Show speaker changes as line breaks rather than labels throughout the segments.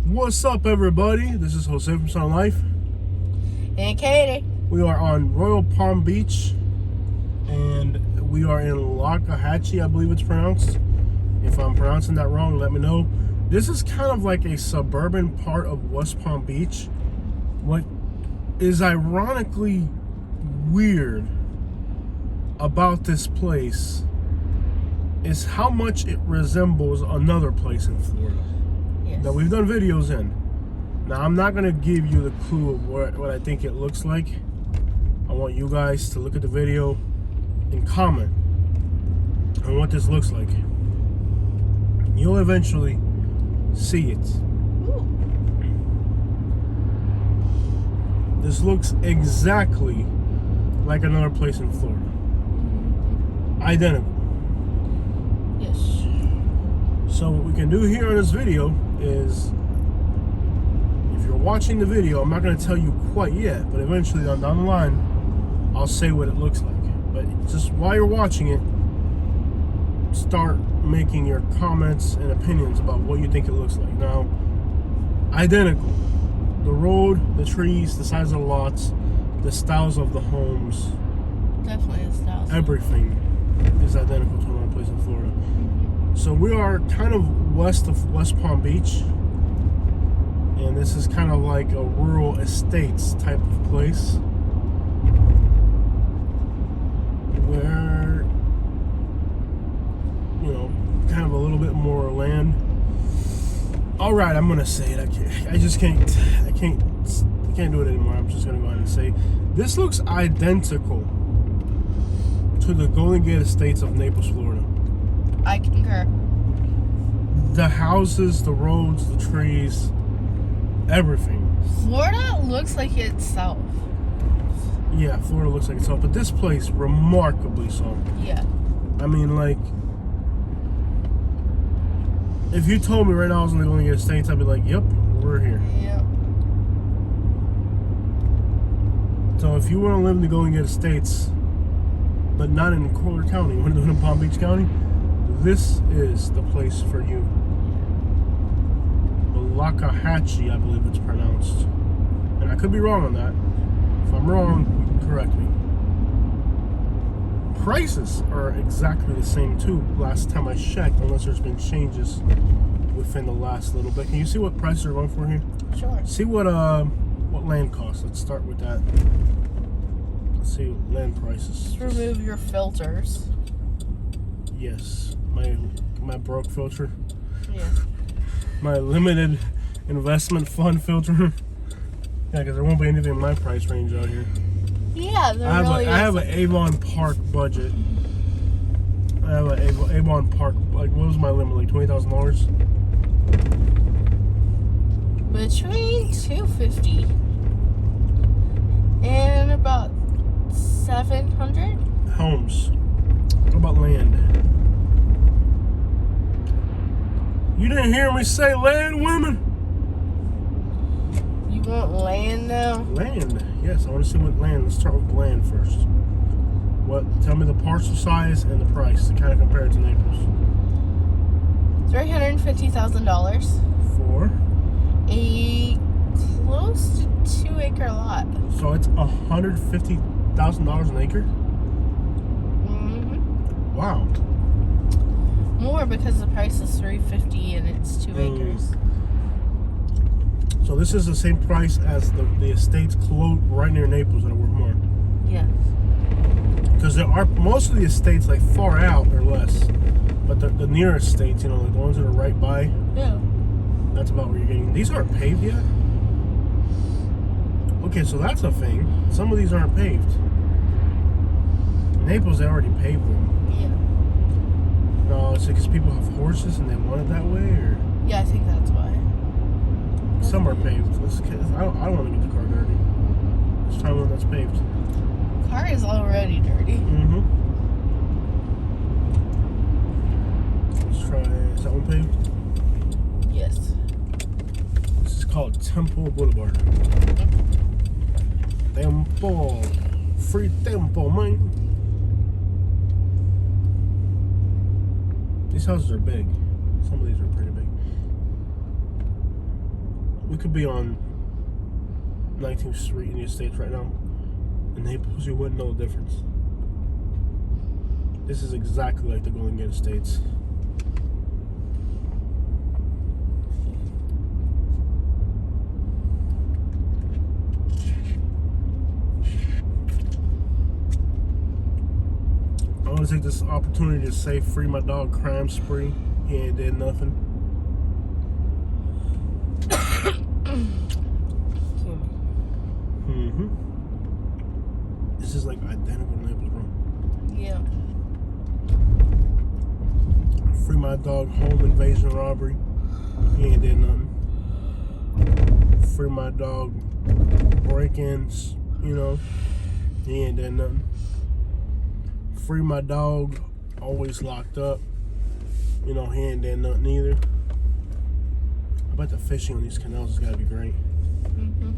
What's up, everybody? This is Jose from Sun Life.
And Katie.
We are on Royal Palm Beach, and we are in Loxahatchee, I believe it's pronounced. If I'm pronouncing that wrong, let me know. This is kind of like a suburban part of West Palm Beach. What is ironically weird about this place is how much it resembles another place in Florida that we've done videos in. Now, I'm not going to give you the clue of what I think it looks like. I want you guys to look at the video and comment on what this looks like. You'll eventually see it.
Ooh.
This looks exactly like another place in Florida. Identical.
Yes.
So what we can do here on this video is, if you're watching the video, I'm not going to tell you quite yet, but eventually down the line, I'll say what it looks like. But just while you're watching it, start making your comments and opinions about what you think it looks like. Now, identical. The road, the trees, the size of the lots, the styles of the homes.
Definitely the styles.
Everything is identical to another place in Florida. So we are kind of west of West Palm Beach, and this is kind of like a rural estates type of place where, you know, kind of a little bit more land. All right, I'm gonna say it. I can't do it anymore. I'm just gonna go ahead and say this looks identical to the Golden Gate Estates of Naples, Florida.
I concur.
The houses, the roads, the trees, everything.
Florida looks like itself.
Yeah, Florida looks like itself, but this place remarkably so.
Yeah.
I mean, like, if you told me right now I was in the Golden Gate Estates, I'd be like, yep, we're here.
Yep.
So if you want to live in the Golden Gate Estates, but not in Collier County, you want to live in Palm Beach County, this is the place for you. Loxahatchee, I believe it's pronounced. And I could be wrong on that. If I'm wrong, you can correct me. Prices are exactly the same too, last time I checked, unless there's been changes within the last little bit. Can you see what prices are going for here?
Sure.
See what land costs. Let's start with that. Let's see land prices.
Just remove your filters.
Yes, my broke filter.
Yeah. My
limited investment fund filter. Yeah, because there won't be anything in my price range out here.
Yeah,
I have an Avon Park budget. I have an Avon Park. Like, what was my limit? Like $20,000.
Between $250 and about $700.
Homes. What about land? You didn't hear me say land, women?
You want land now?
Land. Yes, I want to see what land. Let's start with land first. Tell me the parcel size and the price to kind of compare it to Naples.
$350,000.
For?
A close to 2-acre lot.
So it's $150,000 an acre?
Mm-hmm.
Wow.
More because the price is $350 and it's 2 acres.
So this is the same price as the estates close right near Naples that are worth more.
Yes.
Because there are most of the estates like far out or less, but the nearest estates, you know, like the ones that are right by.
Yeah.
That's about where you're getting. These aren't paved yet. Okay, so that's a thing. Some of these aren't paved. Naples, they already paved them.
Yeah.
No, it's because people have horses and they want it that way, or
Yeah, I think that's why.
some are paved. I don't want to get the car dirty. Let's try one that's paved.
Car is already dirty.
Mm-hmm. Let's try. Is that one paved?
Yes.
This is called Temple Boulevard. Temple. Free tempo, man. These houses are big. Some of these are pretty big. We could be on 19th Street in the States right now. In Naples, you wouldn't know the difference. This is exactly like the Golden Gate Estates. I want to take this opportunity to say free my dog Crime Spree. He ain't did nothing. This is like identical to Naples, bro.
Yeah.
Free my dog home invasion robbery. He ain't did nothing. Free my dog break-ins, you know. He ain't did nothing. Free my dog always locked up. You know, he ain't did nothing either. I bet the fishing on these canals has got to be great.
Mm-hmm.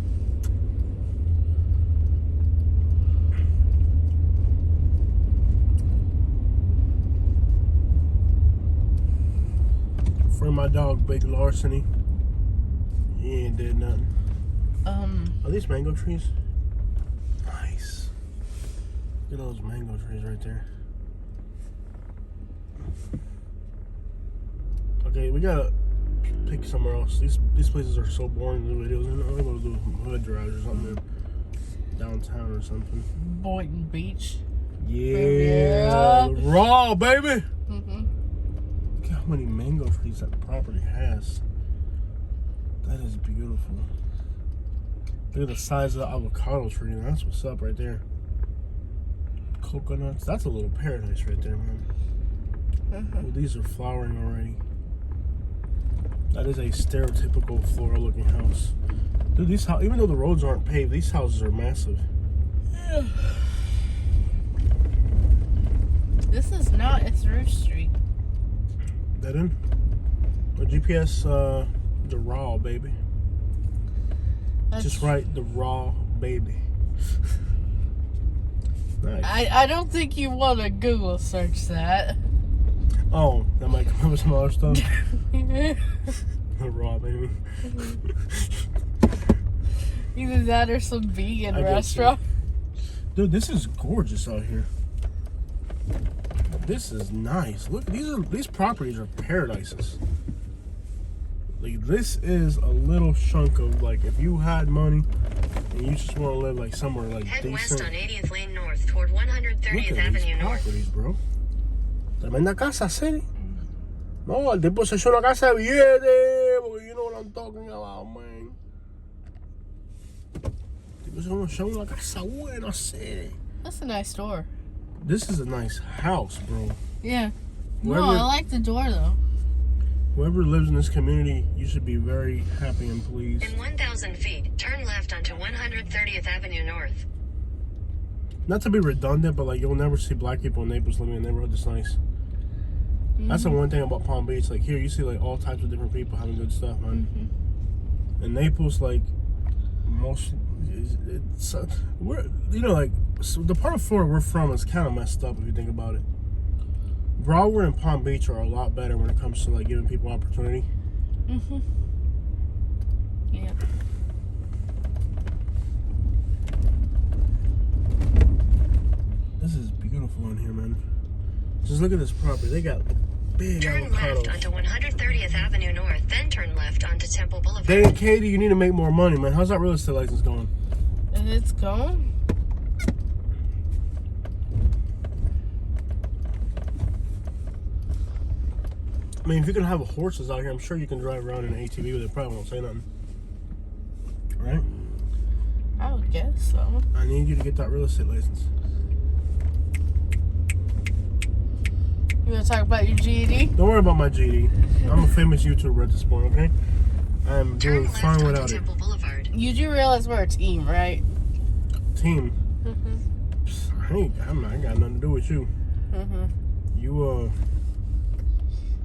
Free my dog Big Larceny. He ain't did nothing. Are these mango trees? Nice. Look at those mango trees right there. Okay, we gotta pick somewhere else. These places are so boring to do videos. I'm gonna do hood drives or something downtown or something.
Boynton Beach.
Yeah. Raw, baby.
Mm-hmm.
Look how many mango trees that property has. That is beautiful. Look at the size of the avocado tree. That's what's up right there. Coconuts. That's a little paradise right there, man. Well, these are flowering already. That is a stereotypical Florida looking house. Dude, these even though the roads aren't paved, these houses are massive.
Yeah. This is not a through street.
That in? The GPS, the raw, baby. Just right, the raw, baby. Nice.
I don't think you want to Google search that.
Oh, that might come up with some other stuff. Raw, baby.
Either that or some vegan restaurant.
Dude, this is gorgeous out here. This is nice. Look, these properties are paradises. Like, this is a little chunk of, like, if you had money and you just want to live like somewhere like
Head
decent.
west on 80th Lane North toward 130th
Look at
Avenue
these
North.
properties, bro. Tremenda casa, city. No, el tipo se hizo una casa de billete, porque you know what I'm talking about, man. El tipo se hizo una casa buena, city.
That's a nice door.
This is a nice house, bro.
Yeah.
Whoever,
No, I like the door though.
Whoever lives in this community, you should be very happy and pleased.
In 1,000 feet, turn left onto 130th Avenue North.
Not to be redundant, but like you'll never see black people in Naples living in a neighborhood that's nice. That's the one thing about Palm Beach. Like here, you see like all types of different people having good stuff, man. In Naples, like we're like so the part of Florida we're from is kind of messed up if you think about it. Broward and Palm Beach are a lot better when it comes to like giving people opportunity.
Yeah.
This is beautiful in here, man. Just look at this property. They got big
Turn left
avocados.
onto 130th Avenue North, then turn left onto Temple Boulevard.
Dang, Katie, you need to make more money, man. How's that real estate license going?
And it's gone?
I mean, if you can have horses out here, I'm sure you can drive around in an ATV, but they probably won't say nothing. Right?
I would guess so.
I need you to get that real estate license.
You want to talk about your GED?
Don't worry about my GD. I'm a famous YouTuber at this point, okay? I'm doing
Turn left
fine
onto
without it.
Temple Boulevard.
You do realize we're a team, right?
Team. I ain't got nothing to do with you. You,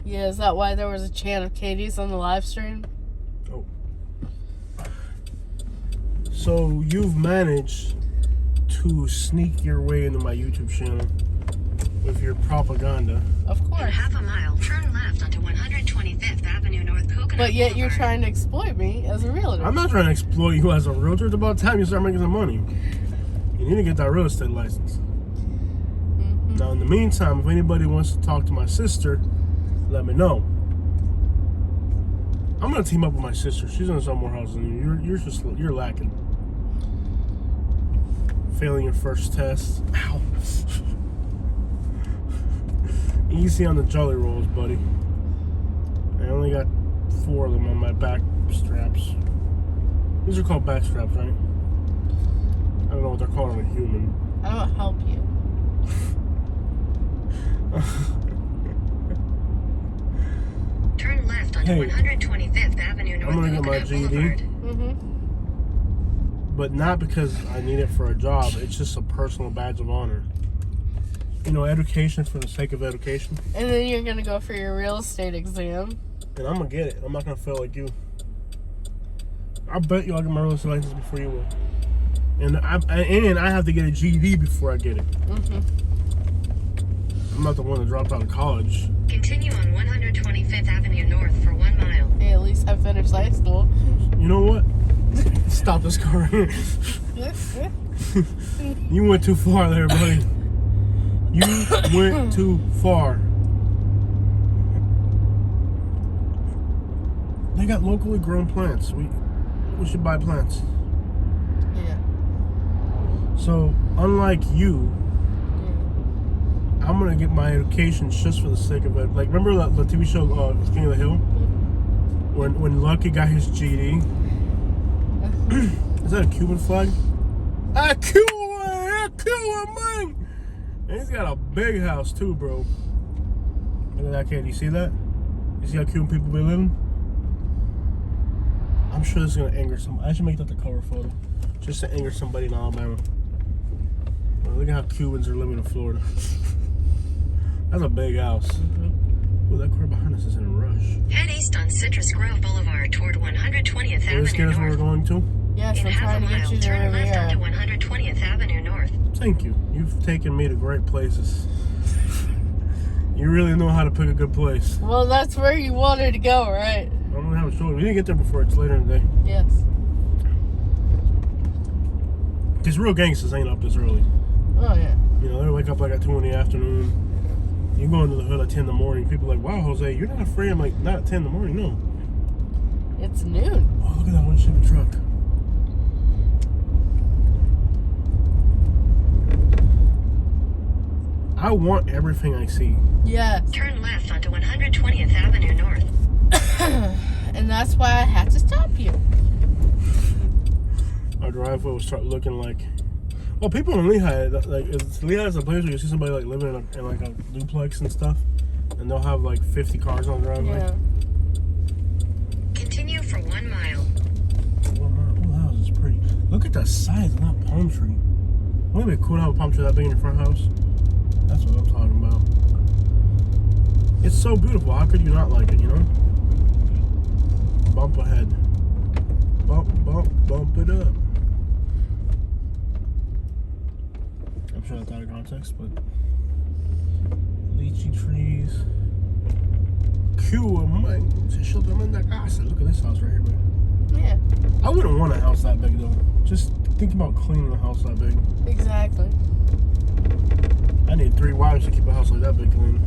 Yeah, is that why there was a chant of Katie's on the live stream?
oh. So you've managed to sneak your way into my YouTube channel with your propaganda.
Of
In
course.
half a mile, turn left onto 125th Avenue North, Coconut
But yet you're trying to exploit me as a realtor.
I'm not trying to exploit you as a realtor. It's about time you start making some money. You need to get that real estate license. Now, in the meantime, if anybody wants to talk to my sister, let me know. I'm gonna team up with my sister. She's gonna sell more houses than you. You're lacking. Failing your first test. Ow. Easy on the jelly rolls, buddy. I only got 4 of them on my back straps. These are called back straps, right? I don't know what they're called on a human.
I will help you.
Turn left onto 125th Avenue North.
I'm gonna get my GED. But not because I need it for a job. It's just a personal badge of honor. You know, education for the sake of education.
And then you're going to go for your real estate exam.
And I'm going to get it. I'm not going to fail like you. I bet you I'll get my real estate license before you will. And I have to get a GED before I get it. I'm not the one that dropped out of college.
Continue on 125th Avenue North for 1 mile.
Hey, at least I finished high school.
You know what? Stop this car. You went too far there, buddy. You went too far. They got locally grown plants. We should buy plants.
Yeah.
So, unlike you, I'm gonna get my education just for the sake of it. Like, remember the TV show King of the Hill? When Lucky got his GED? Is that a Cuban flag? A Cuban man! And he's got a big house too, bro. Look at that kid. You see that? You see how Cuban people be living? I'm sure this is gonna anger somebody. I should make that the cover photo, just to anger somebody in Alabama. Well, look at how Cubans are living in Florida. That's a big house. Ooh, that car behind us is in a rush.
Head east on Citrus Grove Boulevard toward 120th
Will this get
Avenue
us where we're
North.
going to?
Yes,
In
I'm
half a
trying to get
mile,
you to
turn left onto
Riviera.
120th Avenue North.
Thank you. You've taken me to great places. You really know how to pick a good place.
Well, that's where you wanted to go, right?
I don't have a show. We didn't get there before it's later in the day.
Yes.
These real gangsters ain't up this early.
Oh, yeah.
You know, they wake up like at 2 in the afternoon. You go into the hood at 10 in the morning. People are like, wow, Jose, you're not afraid. I'm like, not at 10 in the morning, no.
It's noon.
Oh, look at that one Chevy truck. I want everything I see.
Yes.
Turn left onto 120th Avenue North.
And that's why I had to stop you.
Our driveway will start looking like... Well, people in Lehigh, like, Lehigh is a place where you see somebody like living in like a duplex and stuff, and they'll have like 50 cars on the driveway.
Yeah.
Continue for 1 mile.
Oh, that house is pretty. Look at the size of that palm tree. Wouldn't it be cool to have a palm tree that big in your front house? That's what I'm talking about. It's so beautiful. How could you not like it, you know? Bump ahead. Bump, bump, bump it up. I'm sure that's out of context, but lychee trees. Cuba mangoes. Look at this house right here, man.
Yeah.
I wouldn't want a house that big though. Just think about cleaning a house that big.
Exactly.
I need 3 wives to keep a house like that big clean.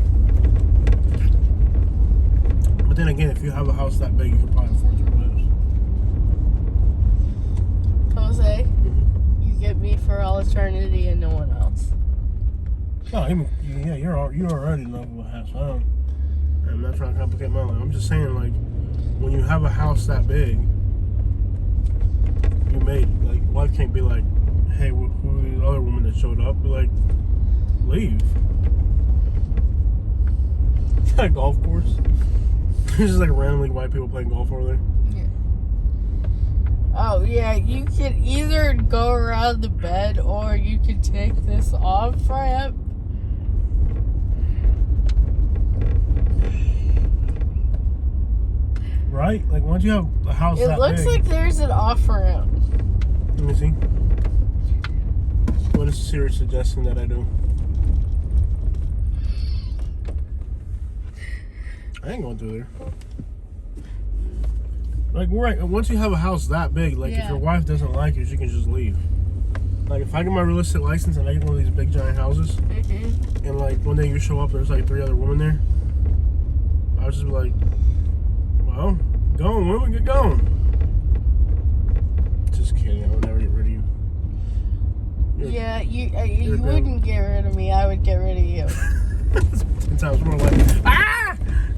But then again, if you have a house that big, you can probably afford 3 wives.
Jose, you get me for all eternity and no one else.
No, yeah, you're already in love with a house. I'm not trying to complicate my life. I'm just saying, like, when you have a house that big, you made, like, wife can't be like, hey, who the other woman that showed up? Be like, leave. It's not a golf course. There's just like randomly white people playing golf over there.
Yeah. Oh, yeah, you could either go around the bed or you could take this off ramp.
Right? Like, once you have a house that big...
It looks like there's an off ramp.
Let me see. What is Siri suggesting that I do? I ain't going through there. Like, right, once you have a house that big, like, if
Yeah.
your wife doesn't like you, she can just leave. Like, if I get my real estate license and I get one of these big giant houses, and, like, one day you show up, there's, like, 3 other women there, I would just be like, well, go, when we get going? Just kidding, I would never get rid of you.
Yeah, you
you're good.
wouldn't get rid of me. I would get rid of you.
10 times more likely.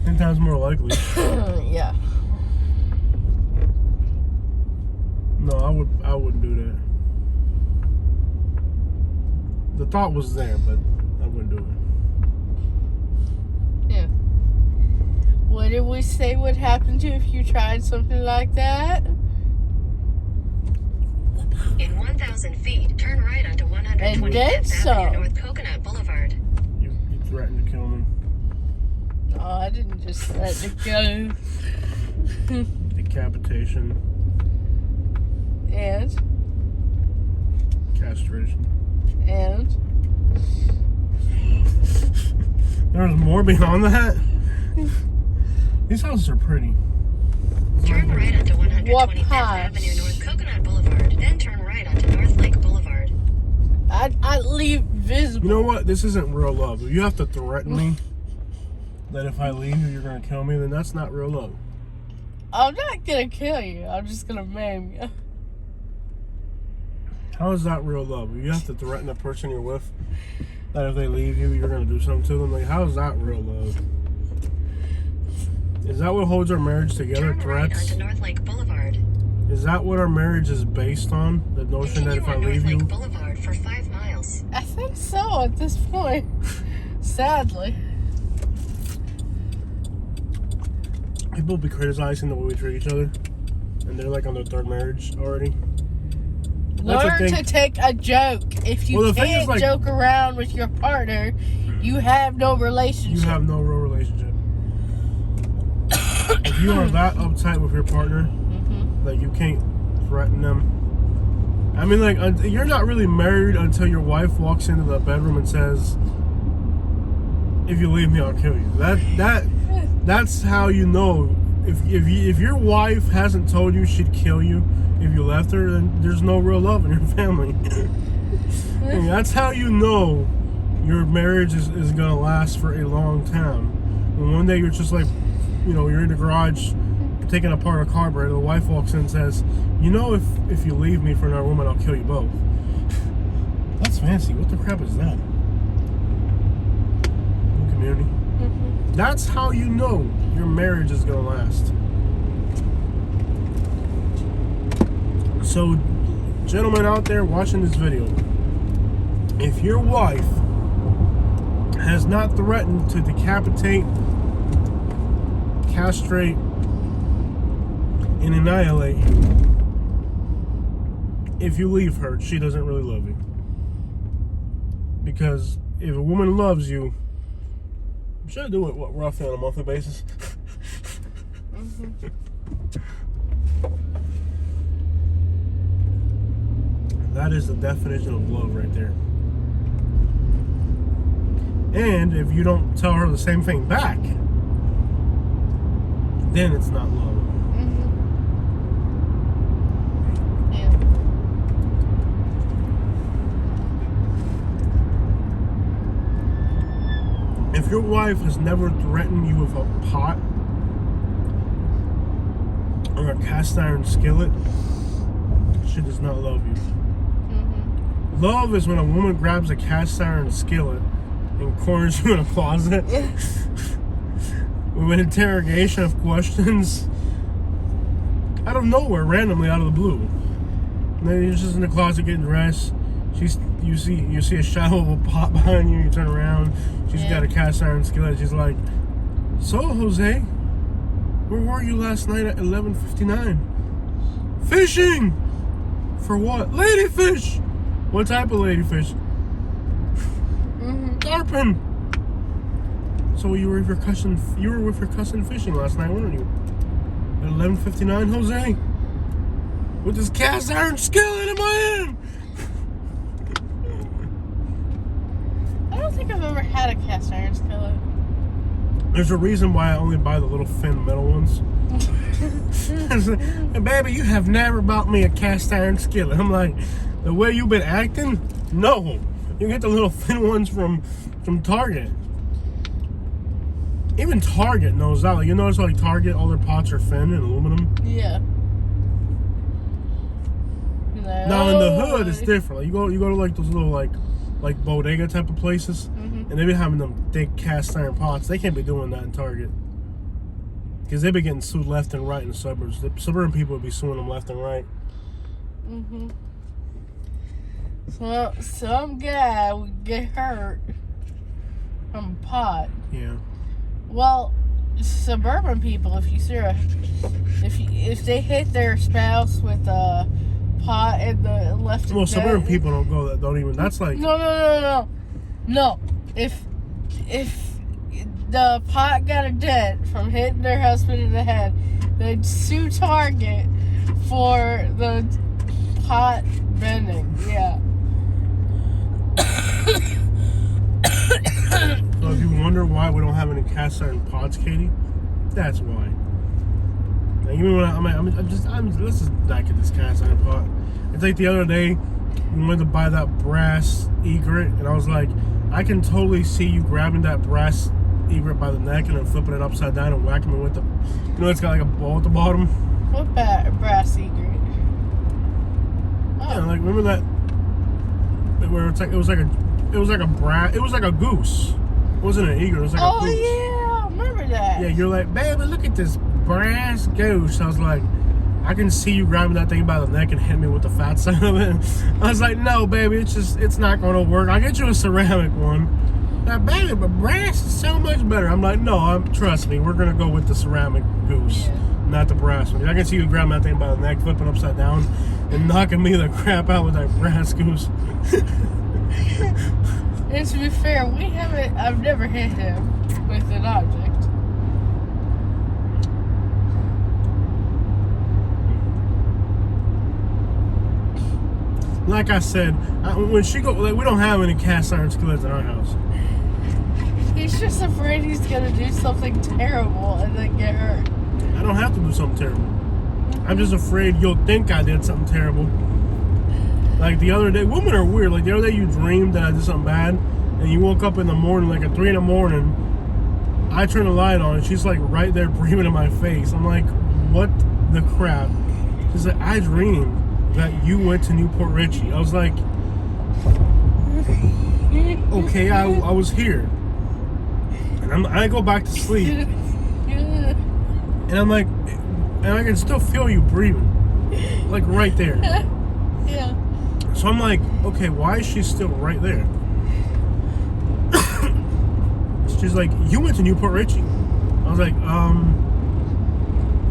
10 times more likely.
Yeah.
No, I wouldn't do that. The thought was there, but I wouldn't do it.
Yeah. What did we say would happen to if you tried something like that?
In 1,000 feet, turn right onto
And
125th
then
Avenue,
some.
North Coconut Boulevard.
You threatened to kill me.
Oh, I didn't just threaten to go.
Decapitation.
And?
Castration.
And?
There's more beyond that? These houses are pretty.
Turn right onto 125th
What
Avenue, North Coconut Boulevard. Then turn right onto North Lake Boulevard.
I'd leave visible.
You know what? This isn't real love. If you have to threaten me that if I leave you, you're going to kill me, then that's not real love.
I'm not gonna kill you. I'm just gonna maim you.
How is that real love? If you have to threaten the person you're with that if they leave you, you're going to do something to them. Like, how is that real love? Is that what holds our marriage together?
Turn right
Threats?
onto North Lake Boulevard.
Is that what our marriage is based on? The notion that
Continue
if I
on North
leave you,
Lake Boulevard for 5 miles.
I think so at this point. Sadly.
people be criticizing the way we treat each other, and they're like on their 3rd marriage already. That's the
Learn
thing.
to take a joke. If you
Well, the thing is,
can't
like-
joke around with your partner, you have no relationship.
You have no real relationship. If you are that uptight with your partner, that you can't threaten them. I mean, like, you're not really married until your wife walks into the bedroom and says, "If you leave me, I'll kill you." That's how you know. If your wife hasn't told you she'd kill you if you left her, then there's no real love in your family. And that's how you know your marriage is gonna last for a long time. And one day you're just like, you're in the garage taking apart a carburetor. The wife walks in and says, if you leave me for another woman, I'll kill you both. That's fancy. What the crap is that? Community. That's how you know your marriage is gonna last. So, gentlemen out there watching this video, if your wife has not threatened to decapitate, castrate, and annihilate you, if you leave her, she doesn't really love you. Because if a woman loves you, should I do it roughly on a monthly basis? That is the definition of love right there. And if you don't tell her the same thing back, then it's not love.
Yeah.
If your wife has never threatened you with a pot or a cast iron skillet, she does not love you. Love is when a woman grabs a cast iron skillet and corners you in a closet with an interrogation of questions out of nowhere, randomly out of the blue. And then you're just in the closet getting dressed. You see a shadow of a pot behind you. You turn around. She's got a cast iron skillet. She's like, "So, Jose, where were you last night at 11:59? Fishing. For what? Ladyfish. What type of ladyfish? Tarpon. So you were with your cousin. You were with your cousin fishing last night, weren't you? At 11:59, Jose, with this cast iron skillet in my hand."
I don't think I've ever had a cast iron skillet.
There's a reason why I only buy the little thin metal ones. Baby, you have never bought me a cast iron skillet. I'm like, the way you've been acting, no. You get the little thin ones from Target. Even Target knows that. Like, you notice like Target, all their pots are thin and aluminum.
Yeah.
Now in the hood, it's different. Like, you go to like those little like bodega type of places, and they be having them thick cast iron pots. They can't be doing that in Target because they be getting sued left and right in the suburbs. The suburban people would be suing them left and right.
So some guy would get hurt from a pot.
Yeah.
Well, suburban people, if they hit their spouse with a pot and the left.
Well, suburban people don't even. That's like
no. If the pot got a dent from hitting their husband in the head, they'd sue Target for the pot bending. Yeah.
So if you wonder why we don't have any cast iron pots, Katie, that's why. Like, even when let's just back at this cast iron pot. It's like the other day we went to buy that brass egret, and I was like, I can totally see you grabbing that brass egret by the neck and then flipping it upside down and whacking it with the, it's got like a ball at the bottom.
What brass egret?
Oh. Yeah, like remember that where it's like it was like a goose. It wasn't an egret, it was like a goose.
Oh yeah, I remember that.
Yeah, you're like, baby, look at this brass goose. I was like, I can see you grabbing that thing by the neck and hit me with the fat side of it. I was like, no, baby, it's not gonna work. I'll get you a ceramic one. Like, baby, but brass is so much better. I'm like, no, trust me, we're gonna go with the ceramic goose, not the brass one. I can see you grabbing that thing by the neck, flipping upside down, and knocking me the crap out with that brass goose.
And to be fair, I've never hit him with an object.
Like I said, when she go, like, we don't have any cast iron skillets in our house.
He's just afraid he's gonna do something terrible and then get hurt.
I don't have to do something terrible. I'm just afraid you'll think I did something terrible. Like the other day, women are weird. Like the other day you dreamed that I did something bad, and you woke up in the morning, like at 3 in the morning, I turn the light on, and she's like right there breathing in my face. I'm like, what the crap? She's like, I dreamed that you went to Newport Richie. I was like, okay, I was here. And I go back to sleep. And I'm like, and I can still feel you breathing. Like right there.
Yeah.
So I'm like, okay, why is she still right there? She's like, you went to Newport Richie. I was like,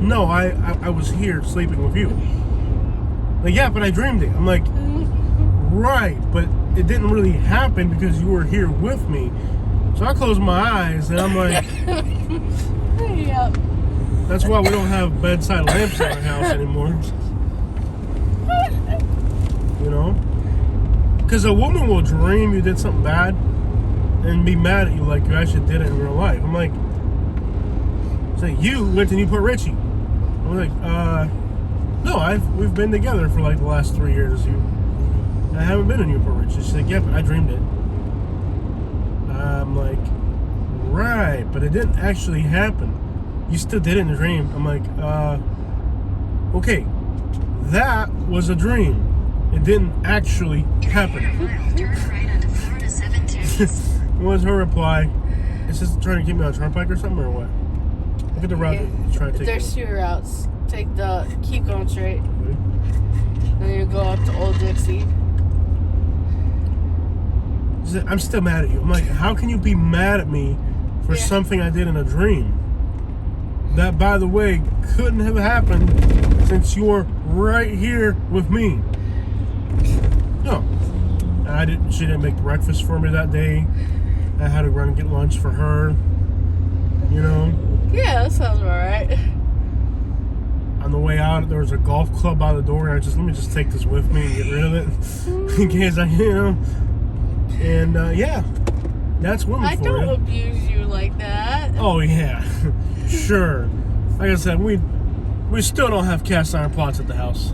no, I was here sleeping with you. Like, yeah, but I dreamed it. I'm like, right, but it didn't really happen because you were here with me. So I closed my eyes and I'm like,
Yeah.
that's why we don't have bedside lamps in our house anymore. You know? Because a woman will dream you did something bad and be mad at you like you actually did it in real life. I'm like, say, you went to Newport Richie. I'm like, no, we've been together for like the last 3 years. I haven't been in Newport Richie. She's like, yeah, but I dreamed it. I'm like, right, but it didn't actually happen. You still did it in the dream. I'm like, okay, that was a dream. It didn't actually happen. What was her reply? Is this trying to keep me on turnpike or something, or what? Look at the route you're trying to take.
There's 2 routes. Keep going straight. Then you go up to Old Dixie.
I'm still mad at you. I'm like, how can you be mad at me for something I did in a dream? That, by the way, couldn't have happened since you're right here with me. No. She didn't make breakfast for me that day. I had to run and get lunch for her. You know?
Yeah, that sounds about right.
On the way out, there was a golf club by the door, and let me just take this with me and get rid of it. In case And, yeah. That's women for you.
I don't abuse you like that.
Oh, yeah. Sure. Like I said, We still don't have cast iron pots at the house.